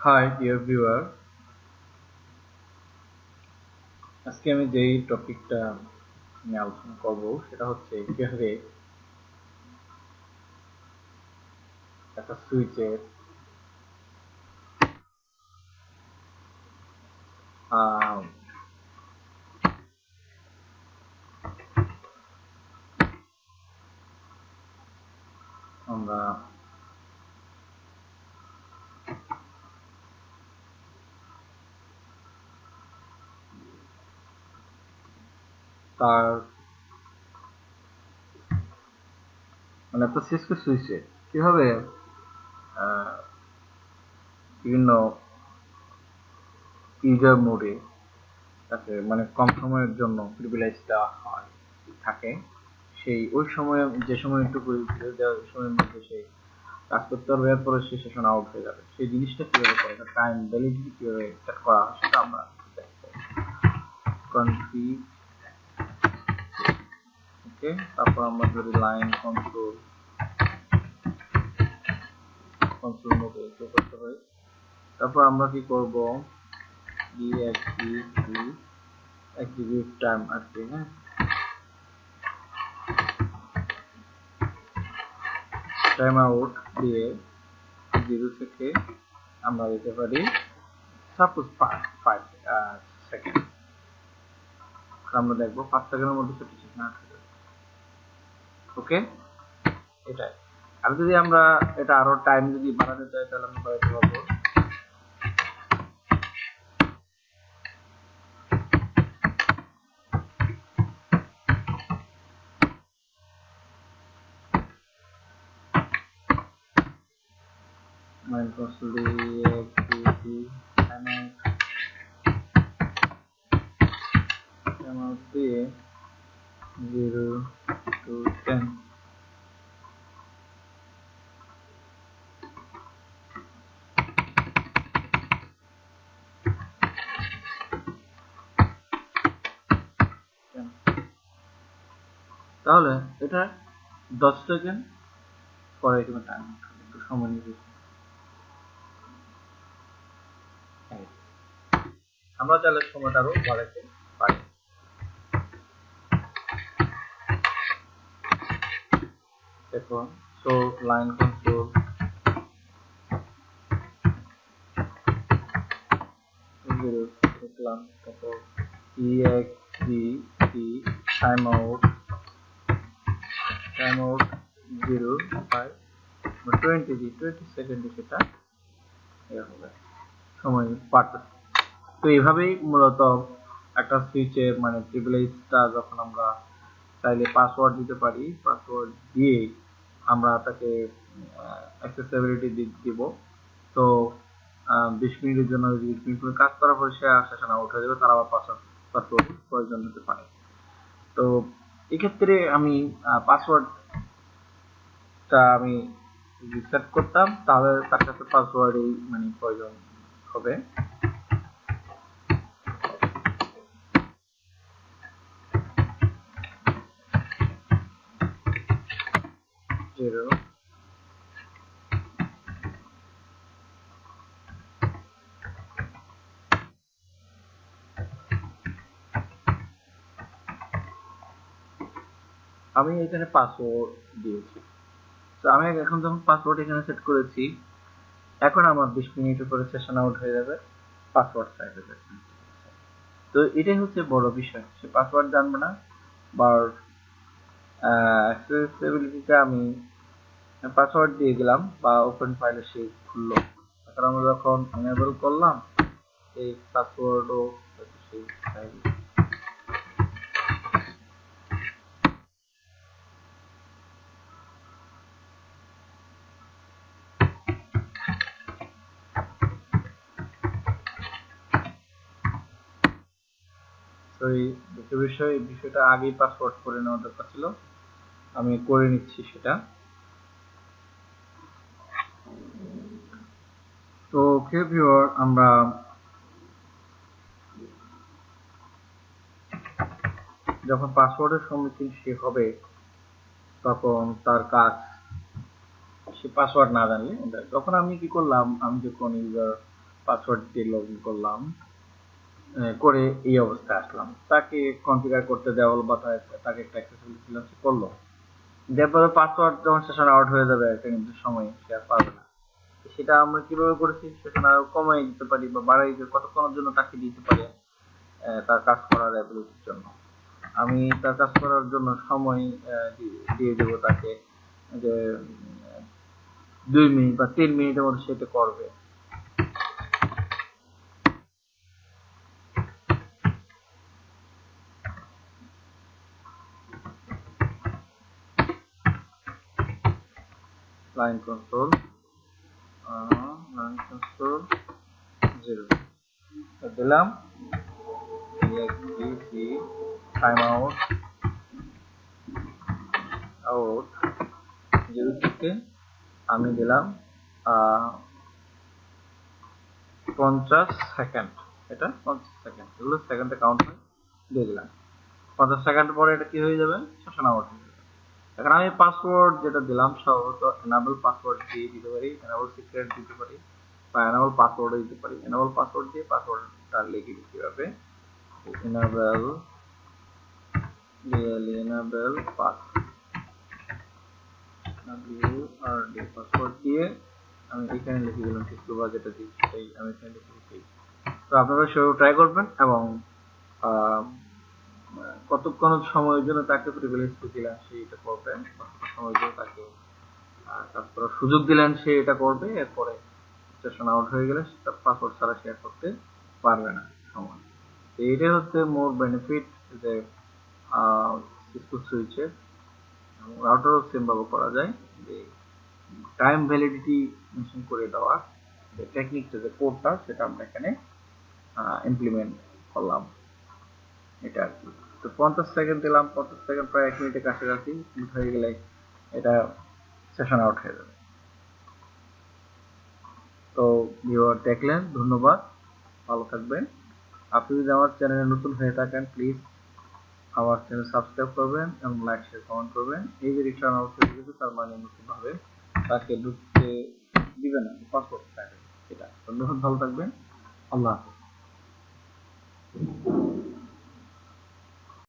Hi dear viewer, আজকে আমি যেই টপিকটা নিয়ে আলোচনা করব সেটা হচ্ছে কিভাবে একটা সুইচের আমরা তার মানে একটা সিসকে সুইচে কিভাবে বিভিন্ন ইউজার মোডে তাকে মানে কম সময়ের জন্য প্রিভিলেজ দেওয়া হয় থাকে ওই সময়ে যে সময়টুকু দেওয়া ওই সময়ের মধ্যে সেই কাজ করতে পারবে, এরপরে সে সেশন আউট হয়ে যাবে। সেই জিনিসটা কিভাবে করে, টাইম ভ্যালিডিটি কিভাবে সেট করা হয় সেটা আমরা দেখবো। কনফিগ, ওকে, তারপর আমরা যদি লাইন কন্ট্রোল মোডে করতে হয়, তারপর আমরা কি করব, এক্সিকিউট টাইম আর কি, হ্যাঁ, টাইম আউট দিয়ে 0 থেকে আমরা দিতে পারি সাপোজ 5 সেকেন্ড। আমরা দেখবো 5 সেকেন্ডের মধ্যে সেটা ঠিক না থাকে। ওকে, এটাই। আর যদি আমরা এটা আরো টাইম যদি বাড়াতে চাই তাহলে আমরা বাড়াতে পারবো। মাইন্ড কন্ট্রোল দিয়ে দিয়ে 0 to 10 তাহলে এটা 10 সেকেন্ড পরে এখানে টাইম একটু সময় নিয়ে আমরা চাইলে সময়টা আরো বাড়াতে পারি। দেখুন, সো লাইন কন্ট্রোল দেখলাম, তারপর টাইম আউট 0 5 20 সেকেন্ডে সেটা হবে সময় পারতেছে। তো এইভাবেই মূলত একটা সুইচের মানে প্রিভিলেজটা যখন আমরা চাইলে পাসওয়ার্ড দিতে পারি, পাসওয়ার্ড দিয়ে আমরা তাকে অ্যাক্সেসিবিলিটি দিব। তো 20 মিনিটের জন্য 20 মিনিট করে কাজ করার পরে সে সেশন আউট হয়ে যাবে, তার আবার পাসওয়ার্ড প্রয়োজন হতে পারে। তো এক্ষেত্রে আমি পাসওয়ার্ডটা আমি রিসেট করতাম, তাহলে তার কাছে পাসওয়ার্ডই মানে প্রয়োজন হবে। আমি এখানে পাসওয়ার্ড দিয়েছি। তো আমি এখন যখন পাসওয়ার্ড এখানে সেট করেছি, এখন আমার 20 মিনিটের পরে সেশন আউট হয়ে যাবে, পাসওয়ার্ড চাইবে। তো এটাই হচ্ছে বড় বিষয়, সে পাসওয়ার্ড জানবে না। বা অ্যাক্সেসিবিলিটিটা আমি পাসওয়ার্ড দিয়ে গেলাম বা ওপেন ফাইলে সে খুললো, এখন আমরা যখন এনেবল করলাম এই পাসওয়ার্ডও সেই বিষয়টা আগেই পাসওয়ার্ড করে নেওয়া দরকার ছিল, আমি করে নিচ্ছি সেটা। তো ওকে ভিউয়ার, আমরা যখন পাসওয়ার্ডের সম্মুখীন সে হবে তখন তার কাজ, সে পাসওয়ার্ড না জানলে, তখন আমি কি করলাম, আমি যখন ইউজার পাসওয়ার্ড দিয়ে লগ ইন করলাম, করে এই অবস্থায় আসলাম। তাকে কনফিগার করতে দেওয়া হলো বা তাকে একটা অ্যাক্সেসিবিলিটি দিলাম, সে করলো। তারপরে পাসওয়ার্ড যখন সেশন আউট হয়ে যাবে একটা নির্দিষ্ট সময়, সে আর পারবে না। সেটা আমরা কিভাবে করেছি, সেখানে আরো কমাই দিতে পারি বা বাড়াই দিতে, কতক্ষণের জন্য তাকে দিতে পারি তার কাজ করার অ্যাবিলিটির জন্য। আমি তার কাজ করার জন্য সময় দিয়ে দেবো তাকে, যে 2 মিনিট বা 3 মিনিটের মধ্যে সেটা করবে। লাইন কন্ট্রোল 0 দিলাম, টাইম আউট 0 থেকে আমি দিলাম 50 সেকেন্ড। এটা 50 সেকেন্ড, এগুলো সেকেন্ডে কাউন্ট হয়, দিয়ে দিলাম। 50 সেকেন্ড পরে এটা কি হয়ে যাবে, সেশন আউট হয়ে যাবে। এখন আমি পাসওয়ার্ড যেটা দিলাম সম্ভবত এনাবল পাসওয়ার্ড দিয়ে দিতে পারি, এনাবল সিক্রেট দিতে পারি, বা এনাবল পাসওয়ার্ড দিতে পারি। এনাবল পাসওয়ার্ড দিয়ে পাসওয়ার্ডটা লিখে দিতে হবে, এনাবল এনাবল পাসওয়ার্ড দিয়ে আমি এখানে লিখে দিলাম কিছু, বা যেটা দিই সেটাই আমি এখানে লিখে দিচ্ছি। তো আপনারা সেভাবে ট্রাই করবেন, এবং কতক্ষণ সময়ের জন্য তাকে প্রিভিলেজ দিলেন সে এটা করবে, কতক্ষণ সময়ের জন্য তাকে কাজ করার সুযোগ দিলেন সে এটা করবে। এরপরে সেশন আউট হয়ে গেলে সেটা পাসওয়ার্ড ছাড়া শেয়ার করতে পারবে না সময়। এইটাই হচ্ছে মোর বেনিফিট যে সিসকো সুইচের। রাউটারও সেম ভাবে করা যায়, যে টাইম ভ্যালিডিটি মেনশন করে দেওয়া যে টেকনিকটা, যে কোডটা, সেটা আমরা এখানে ইমপ্লিমেন্ট করলাম, এটা আর কি। তো 50 সেকেন্ড দিলাম, 50 সেকেন্ড প্রায় 1 মিনিটের কাছাকাছি হয়ে গেলে এটা সেশন আউট হয়ে যাবে। তো ভিউয়ার দেখলেন, ধন্যবাদ, ভালো থাকবেন। আপনি যদি আমার চ্যানেলে নতুন হয়ে থাকেন, প্লিজ আমার চ্যানেল সাবস্ক্রাইব করবেন এবং লাইক শেয়ার কমেন্ট করবেন। এই যে রিটার্ন আউট হয়ে গেছে, তার মানে নতুন ভাবে তাকে ঢুকতে দিবে না, পাসওয়ার্ড থাকে এটা। ধন্যবাদ, ভালো থাকবেন, আল্লাহ হাফেজ।